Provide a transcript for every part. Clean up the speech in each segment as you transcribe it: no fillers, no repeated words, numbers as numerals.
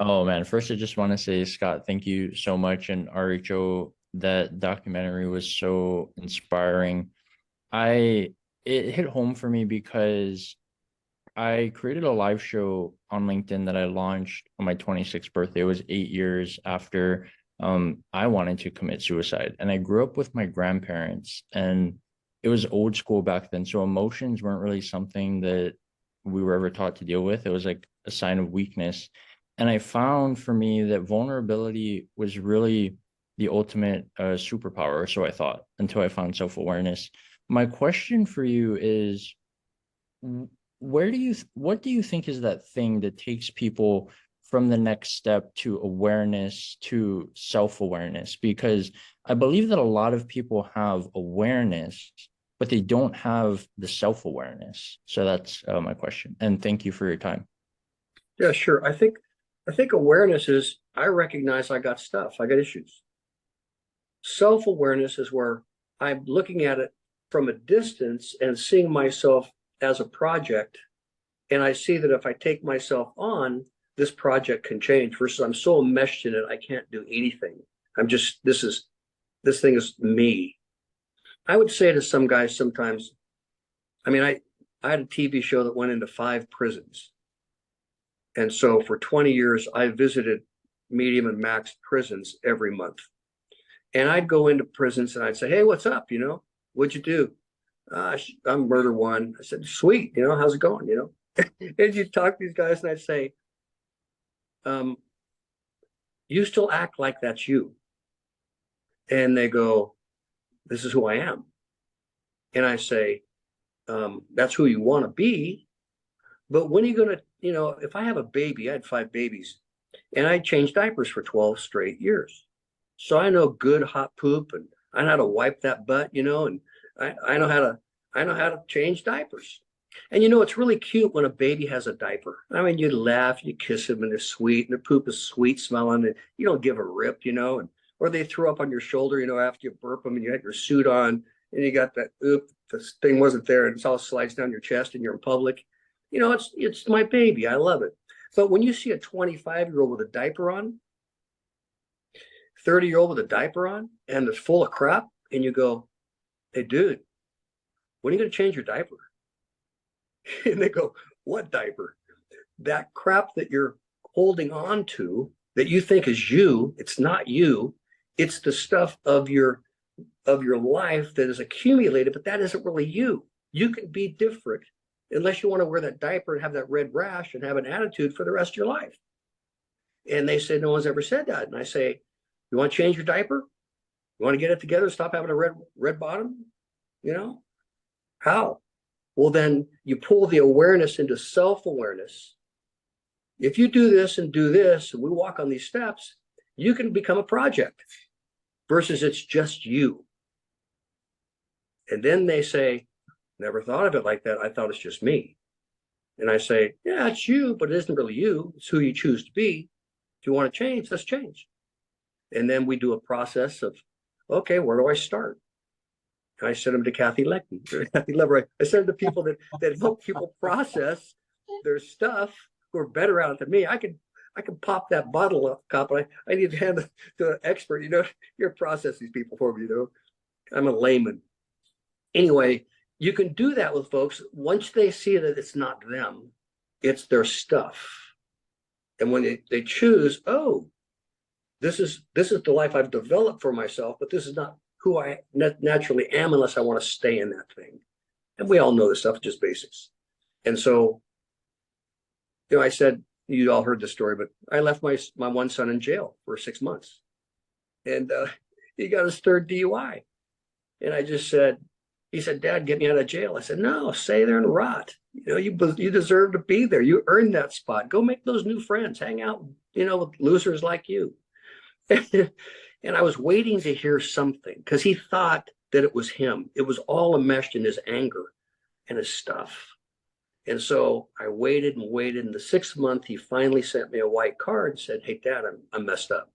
Oh man, first I just want to say, Scott, thank you so much. And RHO, that documentary was so inspiring. I It hit home for me because I created a live show on LinkedIn that I launched on my 26th birthday. It was 8 years after I wanted to commit suicide. And I grew up with my grandparents, and it was old school back then. So emotions weren't really something that we were ever taught to deal with. It was like a sign of weakness. And I found for me that vulnerability was really the ultimate superpower, or so I thought, until I found self-awareness. My question for you is, what do you think is that thing that takes people from the next step to awareness to self-awareness? Because I believe that a lot of people have awareness, but they don't have the self-awareness. So that's my question. And thank you for your time. Yeah, sure. I think awareness is I recognize I got stuff, I got issues. Self-awareness is where I'm looking at it from a distance and seeing myself as a project. And I see that if I take myself on, this project can change versus I'm so enmeshed in it, I can't do anything. I'm just, this thing is me. I would say to some guys sometimes, I mean, I had a TV show that went into 5 prisons. And so for 20 years, I visited medium and max prisons every month. And I'd go into prisons and I'd say, hey, what's up? What'd you do? I'm murder one. I said, sweet. How's it going? And you talk to these guys and I'd say, um, you still act like that's you. And they go, this is who I am. And I say, that's who you want to be. But when are you going to, if I have a baby, I had 5 babies and I changed diapers for 12 straight years. So I know good hot poop and I know how to wipe that butt, and I know how to change diapers. And it's really cute when a baby has a diaper. I mean, you laugh, you kiss them, and they're sweet, and the poop is sweet smelling, and you don't give a rip, and or they throw up on your shoulder, after you burp them, and you had your suit on, and you got that, this thing wasn't there, and it's all slides down your chest, and you're in public. It's my baby. I love it. But when you see a 25-year-old with a diaper on, 30-year-old with a diaper on, and it's full of crap, and you go, hey, dude, when are you going to change your diaper? And they go, what diaper? That crap that you're holding on to that you think is you, it's not you. It's the stuff of your life that is accumulated, but that isn't really you. You can be different unless you want to wear that diaper and have that red rash and have an attitude for the rest of your life. And they say, no one's ever said that. And I say, you want to change your diaper? You want to get it together, stop having a red bottom? How? Well, then you pull the awareness into self-awareness. If you do this and do this, and we walk on these steps, you can become a project versus it's just you. And then they say, never thought of it like that. I thought it's just me. And I say, yeah, it's you, but it isn't really you. It's who you choose to be. If you want to change, let's change. And then we do a process of, okay, where do I start? And I send them to Kathy Lever. I send them to people that help people process their stuff who are better at it than me. I can pop that bottle up, but I need to hand it to an expert. You're process these people for me. I'm a layman. Anyway, you can do that with folks once they see that it's not them, it's their stuff. And when they choose, oh, this is the life I've developed for myself, but this is not who I naturally am unless I want to stay in that thing. And we all know this stuff, just basics. And so, I said, you all heard this story, but I left my one son in jail for 6 months. And he got his third DUI. And I just said, he said, Dad, get me out of jail. I said, no, stay there and rot. You deserve to be there. You earned that spot. Go make those new friends. Hang out, with losers like you. And I was waiting to hear something because he thought that it was him. It was all enmeshed in his anger and his stuff. And so I waited and waited. In the 6th month, he finally sent me a white card and said, hey, Dad, I'm messed up.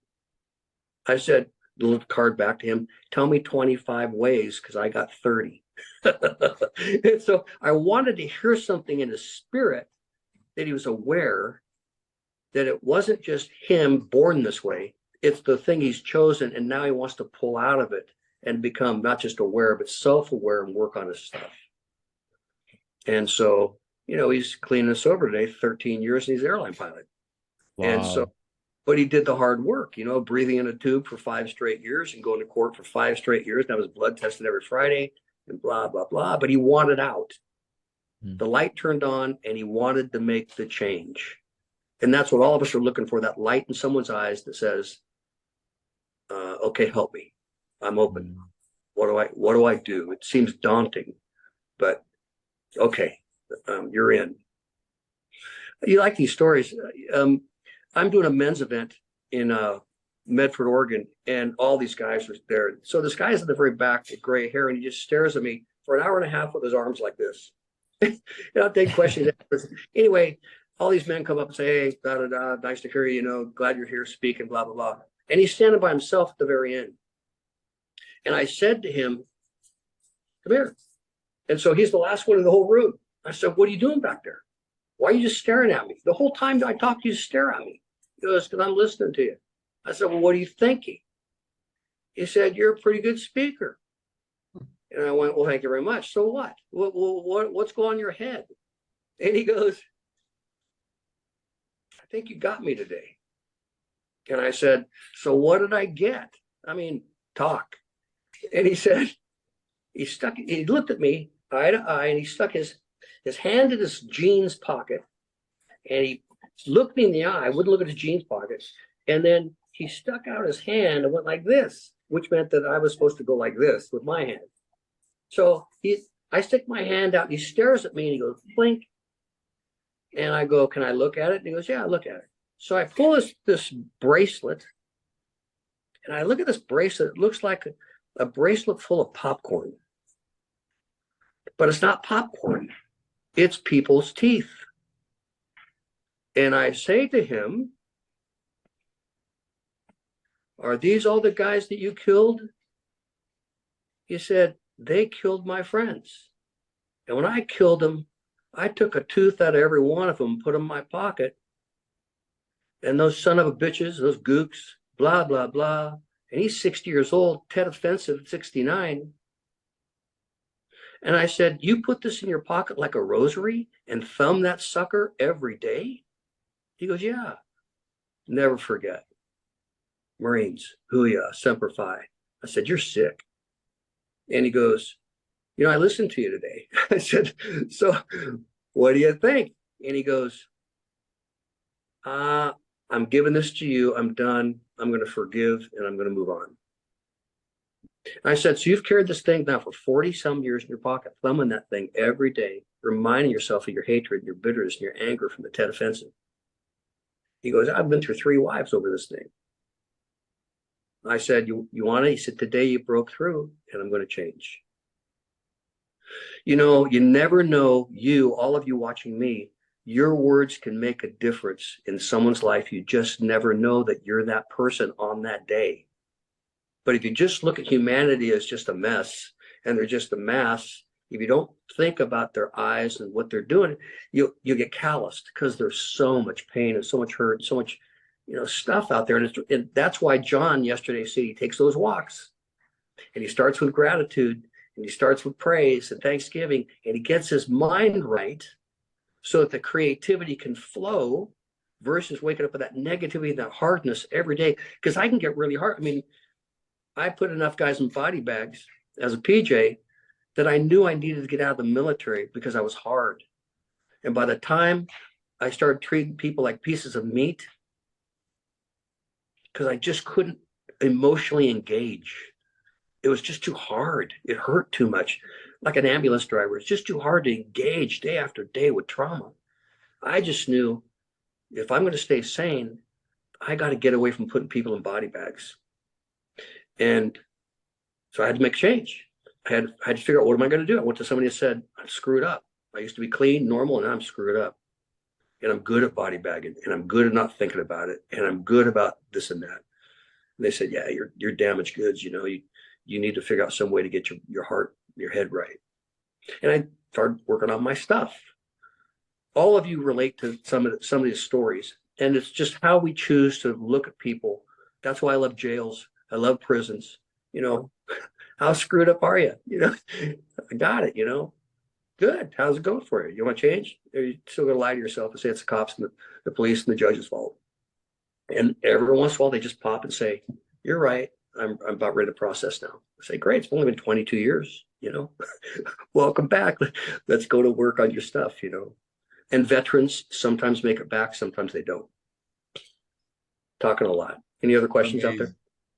I said, the little card back to him, tell me 25 ways because I got 30. And so I wanted to hear something in his spirit that he was aware that it wasn't just him born this way. It's the thing he's chosen, and now he wants to pull out of it and become not just aware, but self-aware and work on his stuff. And so, he's clean and sober today, 13 years, and he's an airline pilot. Wow. And so, but he did the hard work, breathing in a tube for 5 straight years and going to court for 5 straight years. Now his blood tested every Friday and blah, blah, blah. But he wanted out. The light turned on and he wanted to make the change. And that's what all of us are looking for, that light in someone's eyes that says, okay, help me. I'm open. What do I do? It seems daunting, but okay, you're in. You like these stories. I'm doing a men's event in Medford, Oregon, and all these guys are there. So this guy's in the very back with gray hair, and he just stares at me for an hour and a half with his arms like this. I'll take questions. Anyway, all these men come up and say, hey, da, da, da, nice to hear you, glad you're here speaking, blah, blah, blah. And he's standing by himself at the very end. And I said to him, come here. And so he's the last one in the whole room. I said, what are you doing back there? Why are you just staring at me? The whole time I talked to you, stare at me. He goes, because I'm listening to you. I said, well, what are you thinking? He said, you're a pretty good speaker. And I went, well, thank you very much. So what? What's going on in your head? And he goes, I think you got me today. And I said, so what did I get? I mean, talk. And he said, he looked at me eye to eye, and he stuck his hand in his jeans pocket, and he looked me in the eye, wouldn't look at his jeans pockets. And then he stuck out his hand and went like this, which meant that I was supposed to go like this with my hand. So I stick my hand out, and he stares at me, and he goes, blink. And I go, can I look at it? And he goes, yeah, look at it. So I pull this bracelet, and I look at this bracelet. It looks like a bracelet full of popcorn. But it's not popcorn. It's people's teeth. And I say to him, are these all the guys that you killed? He said, they killed my friends. And when I killed them, I took a tooth out of every one of them, put them in my pocket. And those son of a bitches, those gooks, blah, blah, blah. And he's 60 years old, Ted Offensive, 69. And I said, you put this in your pocket like a rosary and thumb that sucker every day? He goes, yeah. Never forget. Marines, Huya, Semper Fi. I said, you're sick. And he goes, I listened to you today. I said, so what do you think? And he goes, I'm giving this to you. I'm done. I'm going to forgive, and I'm going to move on. I said, so you've carried this thing now for 40 some years in your pocket, thumbing that thing every day, reminding yourself of your hatred, your bitterness, and your anger from the Tet Offensive. He goes, I've been through 3 wives over this thing. I said, you want it? He said, today you broke through, and I'm going to change. You never know, all of you watching me, your words can make a difference in someone's life. You just never know that you're that person on that day. But if you just look at humanity as just a mess, and they're just a mass, if you don't think about their eyes and what they're doing, you'll get calloused, because there's so much pain and so much hurt, so much stuff out there. And that's why John yesterday said he takes those walks, and he starts with gratitude, and he starts with praise and thanksgiving, and he gets his mind right so that the creativity can flow, versus waking up with that negativity, that hardness every day. Because I can get really hard. I mean, I put enough guys in body bags as a PJ that I knew I needed to get out of the military because I was hard. And by the time I started treating people like pieces of meat, because I just couldn't emotionally engage. It was just too hard. It hurt too much. Like an ambulance driver, it's just too hard to engage day after day with trauma. I just knew, if I'm going to stay sane, I got to get away from putting people in body bags. And so I had to make a change. I had to figure out, what am I going to do? I went to somebody and said, I'm screwed up. I used to be clean, normal, and now I'm screwed up. And I'm good at body bagging, and I'm good at not thinking about it, and I'm good about this and that. And they said, yeah, you're damaged goods. You need to figure out some way to get your heart, your head right. And I started working on my stuff. All of you relate to some of these stories. And it's just how we choose to look at people. That's why I love jails. I love prisons. You know, how screwed up are you? You know, I got it, you know. Good. How's it going for you? You want to change? Or are you still going to lie to yourself and say it's the cops and the police and the judge's fault? And every once in a while, they just pop and say, "You're right. I'm about ready to process now." I say, "Great. It's only been 22 years. You know, welcome back. Let's go to work on your stuff." You know, and veterans sometimes make it back, sometimes they don't. Talking a lot. Any other questions out there?